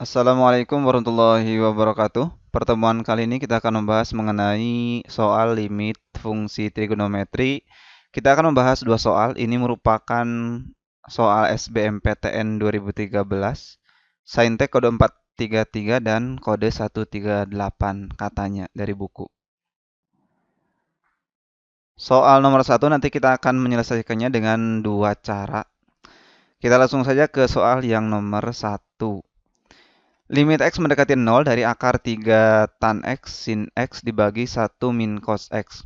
Assalamualaikum warahmatullahi wabarakatuh. Pertemuan kali ini kita akan membahas mengenai soal limit fungsi trigonometri. Kita akan membahas dua soal. Ini merupakan soal SBMPTN 2013, Saintek kode 433 dan kode 138 katanya dari buku. Soal nomor satu nanti kita akan menyelesaikannya dengan dua cara. Kita langsung saja ke soal yang nomor satu. Limit X mendekati 0 dari akar 3 tan X sin X dibagi 1 min cos X.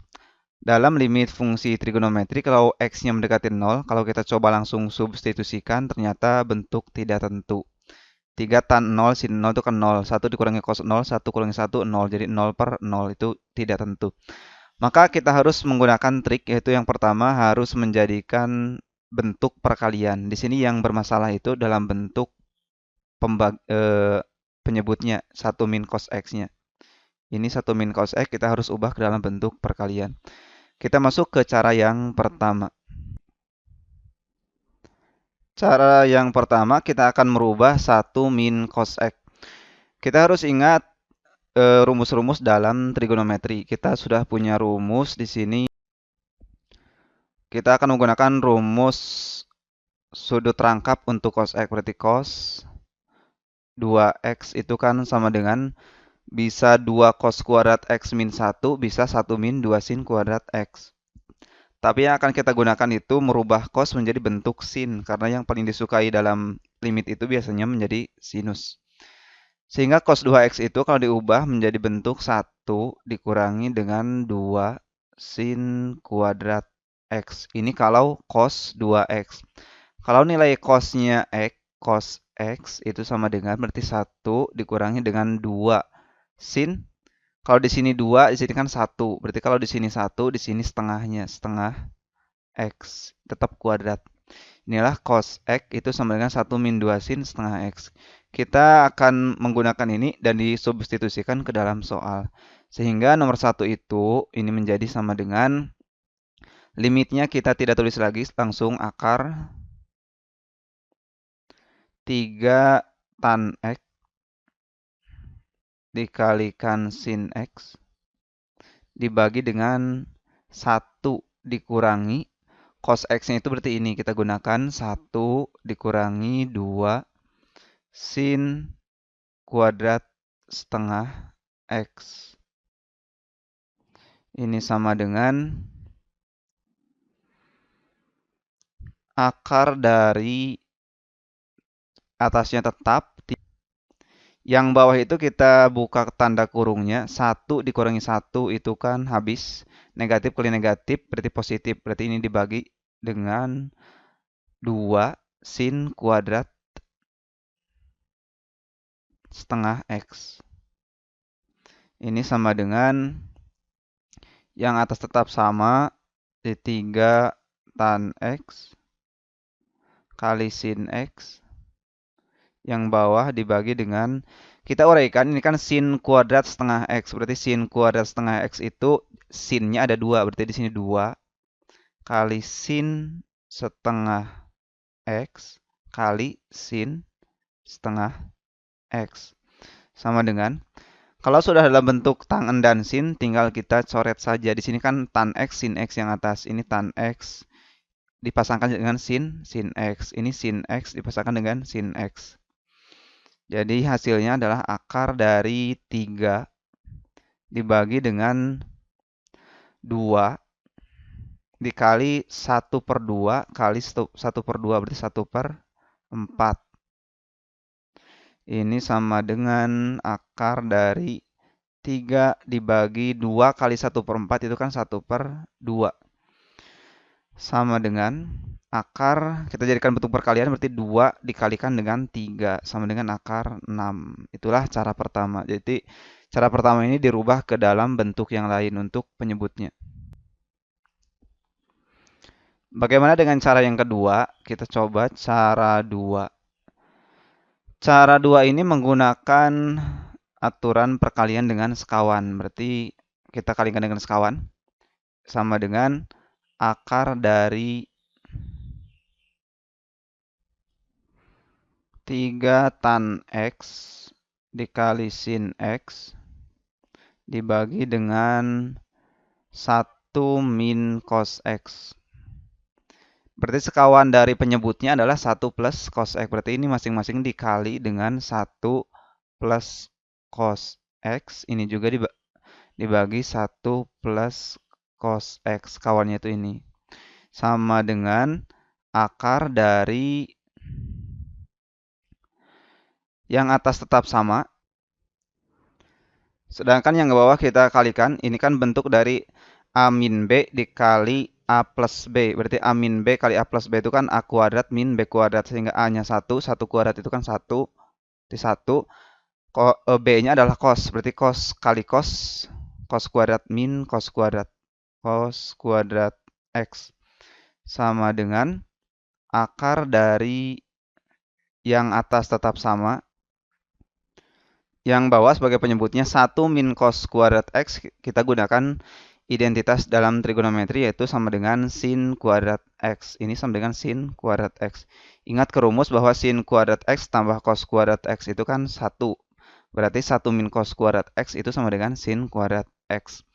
Dalam limit fungsi trigonometri, kalau X-nya mendekati 0, kalau kita coba langsung substitusikan, ternyata bentuk tidak tentu. 3 tan 0 sin 0 itu kan 0. 1 dikurangi cos 0, 1 kurangi 1, 0. Jadi 0 per 0 itu tidak tentu. Maka kita harus menggunakan trik, yaitu yang pertama harus menjadikan bentuk perkalian. Di sini yang bermasalah itu dalam bentuk penyebutnya 1 min cos X-nya. Ini 1 min cos X kita harus ubah ke dalam bentuk perkalian. Kita masuk ke cara yang pertama. Cara yang pertama kita akan merubah 1 min cos X. Kita harus ingat rumus-rumus dalam trigonometri. Kita sudah punya rumus di sini. Kita akan menggunakan rumus sudut rangkap untuk cos X. Berarti cos 2X itu kan sama dengan bisa 2 cos kuadrat X min 1, bisa 1 min 2 sin kuadrat X. Tapi yang akan kita gunakan itu merubah cos menjadi bentuk sin, karena yang paling disukai dalam limit itu biasanya menjadi sinus. Sehingga cos 2X itu kalau diubah menjadi bentuk 1 dikurangi dengan 2 sin kuadrat X. Ini kalau cos 2X. Kalau nilai cosnya X, cos X itu sama dengan berarti 1 dikurangi dengan 2 sin. Kalau di sini 2, di sini kan 1. Berarti kalau di sini 1, di sini setengahnya, setengah X. Tetap kuadrat. Inilah cos X itu sama dengan 1 min 2 sin setengah X. Kita akan menggunakan ini dan disubstitusikan ke dalam soal. Sehingga nomor 1 itu ini menjadi sama dengan limitnya kita tidak tulis lagi, langsung akar 3 tan X dikalikan sin X dibagi dengan 1 dikurangi cos X-nya itu berarti ini kita gunakan 1 dikurangi 2 sin kuadrat setengah X. Ini sama dengan akar dari atasnya tetap. Yang bawah itu kita buka tanda kurungnya. 1 dikurangi 1 itu kan habis. Negatif kali negatif berarti positif. Berarti ini dibagi dengan 2 sin kuadrat setengah X. Ini sama dengan yang atas tetap sama, di 3 tan X kali sin X. Yang bawah dibagi dengan, kita uraikan, ini kan sin kuadrat setengah X. Berarti sin kuadrat setengah X itu sinnya ada 2. Berarti di sini 2 kali sin setengah X kali sin setengah X. Sama dengan, kalau sudah dalam bentuk tangen dan sin, tinggal kita coret saja. Di sini kan tan X, sin X yang atas. Ini tan X dipasangkan dengan sin X. Ini sin X dipasangkan dengan sin X. Jadi hasilnya adalah akar dari 3 dibagi dengan 2 dikali 1 per 2 kali 1 per 2 berarti 1 per 4. Ini sama dengan akar dari 3 dibagi 2 kali 1 per 4 itu kan 1 per 2. Sama dengan akar, kita jadikan bentuk perkalian berarti 2 dikalikan dengan 3 sama dengan akar 6. Itulah cara pertama. Jadi cara pertama ini dirubah ke dalam bentuk yang lain untuk penyebutnya. Bagaimana dengan cara yang kedua? Kita coba cara 2. Cara 2 ini menggunakan aturan perkalian dengan sekawan. Berarti kita kalikan dengan sekawan sama dengan akar dari 3 tan X dikali sin X dibagi dengan 1 min cos X. Berarti sekawan dari penyebutnya adalah 1 plus cos X. Berarti ini masing-masing dikali dengan 1 plus cos X. Ini juga dibagi 1 plus cos X. Kawannya itu ini. Sama dengan akar dari yang atas tetap sama. Sedangkan yang ke bawah kita kalikan. Ini kan bentuk dari A min B dikali A plus B. Berarti A min B kali A plus B itu kan A kuadrat min B kuadrat. Sehingga A-nya 1. 1 kuadrat itu kan 1. Di 1. B-nya adalah cos. Berarti cos kali cos. Cos kuadrat min cos kuadrat. Cos kuadrat X. Sama dengan akar dari yang atas tetap sama. Yang bawah sebagai penyebutnya 1 min cos kuadrat X. Kita gunakan identitas dalam trigonometri yaitu sama dengan sin kuadrat X. Ini sama dengan sin kuadrat X. Ingat ke rumus bahwa sin kuadrat X tambah cos kuadrat X itu kan 1. Berarti 1 min cos kuadrat X itu sama dengan sin kuadrat X.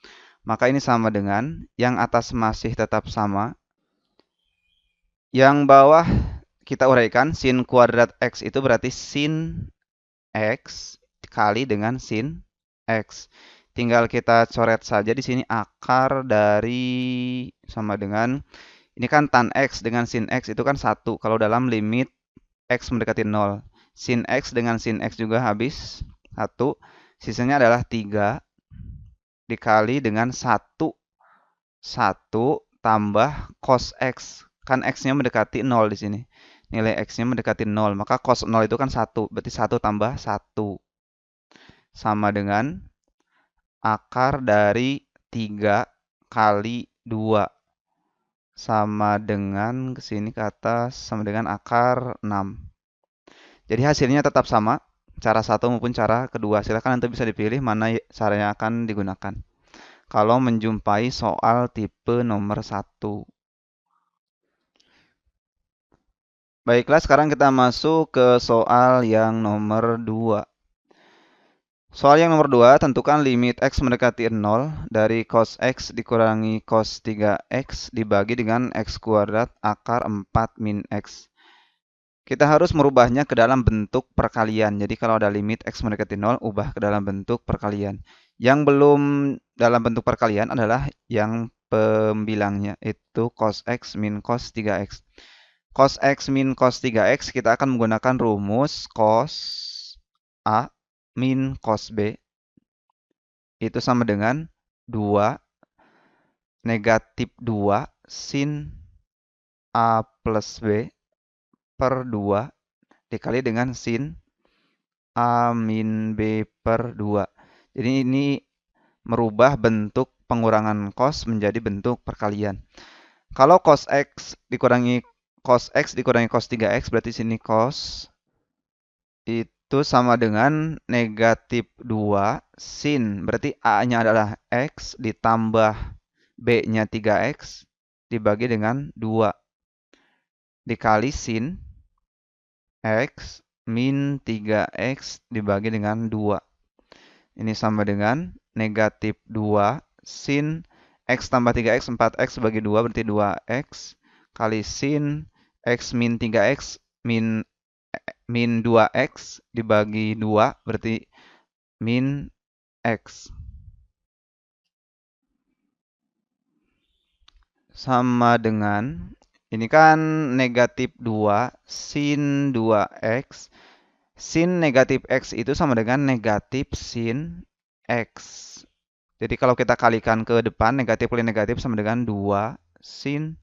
Maka ini sama dengan yang atas masih tetap sama. Yang bawah kita uraikan sin kuadrat X itu berarti sin X kali dengan sin X. Tinggal kita coret saja di sini akar dari sama dengan ini kan tan X dengan sin X itu kan 1 kalau dalam limit X mendekati 0. Sin X dengan sin X juga habis 1. Sisanya adalah 3 dikali dengan 1 tambah cos X. Kan X-nya mendekati 0 di sini. Nilai X-nya mendekati 0. Maka cos 0 itu kan 1. Berarti 1 tambah 1. Sama dengan akar dari 3 kali 2. Sama dengan ke sini ke atas. Sama dengan akar 6. Jadi hasilnya tetap sama. Cara satu maupun cara kedua. Silahkan nanti bisa dipilih mana caranya akan digunakan. Kalau menjumpai soal tipe nomor 1. Baiklah, sekarang kita masuk ke soal yang nomor 2. Soal yang nomor 2, tentukan limit X mendekati 0 dari cos X dikurangi cos 3X dibagi dengan X kuadrat akar 4 min X. Kita harus merubahnya ke dalam bentuk perkalian. Jadi kalau ada limit X mendekati 0, ubah ke dalam bentuk perkalian. Yang belum dalam bentuk perkalian adalah yang pembilangnya, itu cos X min cos 3X. Cos X min cos 3X kita akan menggunakan rumus cos A min cos B itu sama dengan 2 negatif 2 sin A plus B per 2 dikali dengan sin A min B per 2. Jadi ini merubah bentuk pengurangan cos menjadi bentuk perkalian. Kalau cos X dikurangi cos 3X berarti sini cos itu sama dengan negatif 2 sin. Berarti A-nya adalah X ditambah B-nya 3X dibagi dengan 2. Dikali sin X min 3X dibagi dengan 2. Ini sama dengan negatif 2 sin X tambah 3X 4X bagi 2 berarti 2X kali sin X min 3X min 2X dibagi 2 berarti min X. Sama dengan, ini kan negatif 2 sin 2X. Sin negatif X itu sama dengan negatif sin X. Jadi kalau kita kalikan ke depan, negatif kali negatif sama dengan 2 sin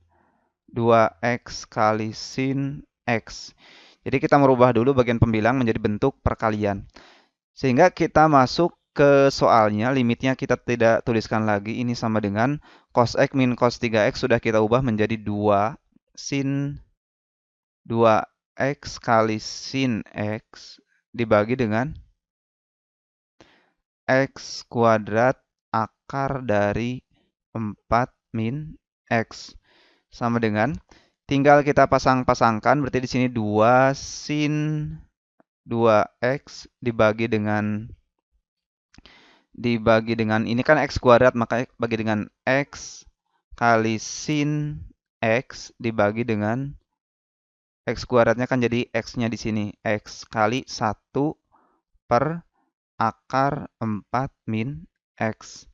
2X kali sin X. Jadi kita merubah dulu bagian pembilang menjadi bentuk perkalian. Sehingga kita masuk ke soalnya, limitnya kita tidak tuliskan lagi. Ini sama dengan cos X min cos 3X sudah kita ubah menjadi 2 sin 2X kali sin X dibagi dengan X kuadrat akar dari 4 min X. Sama dengan, tinggal kita pasang-pasangkan, berarti di sini 2 sin 2x dibagi dengan ini kan x kuadrat, maka bagi dengan x kali sin x dibagi dengan x kuadratnya kan jadi x-nya di sini, x kali 1 per akar 4 min x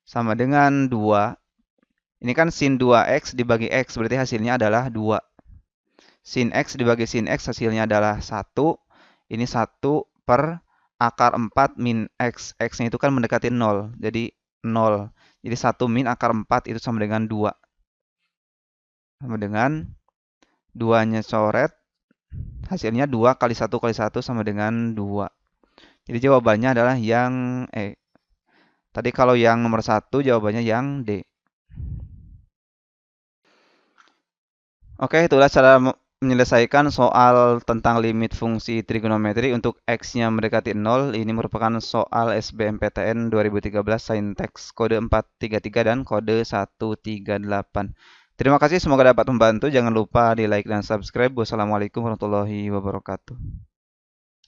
sama dengan 2. Ini kan sin 2x dibagi x, berarti hasilnya adalah 2. Sin x dibagi sin x hasilnya adalah 1. Ini 1 per akar 4 min x. X-nya itu kan mendekati 0, jadi 0. Jadi 1 min akar 4 itu sama dengan 2. Sama dengan 2-nya coret, hasilnya 2 kali 1 kali 1 sama dengan 2. Jadi jawabannya adalah yang tadi kalau yang nomor 1 jawabannya yang D. Oke, itulah cara menyelesaikan soal tentang limit fungsi trigonometri untuk x-nya mendekati 0. Ini merupakan soal SBMPTN 2013 saintek kode 433 dan kode 138. Terima kasih, semoga dapat membantu. Jangan lupa di like dan subscribe. Wassalamualaikum warahmatullahi wabarakatuh.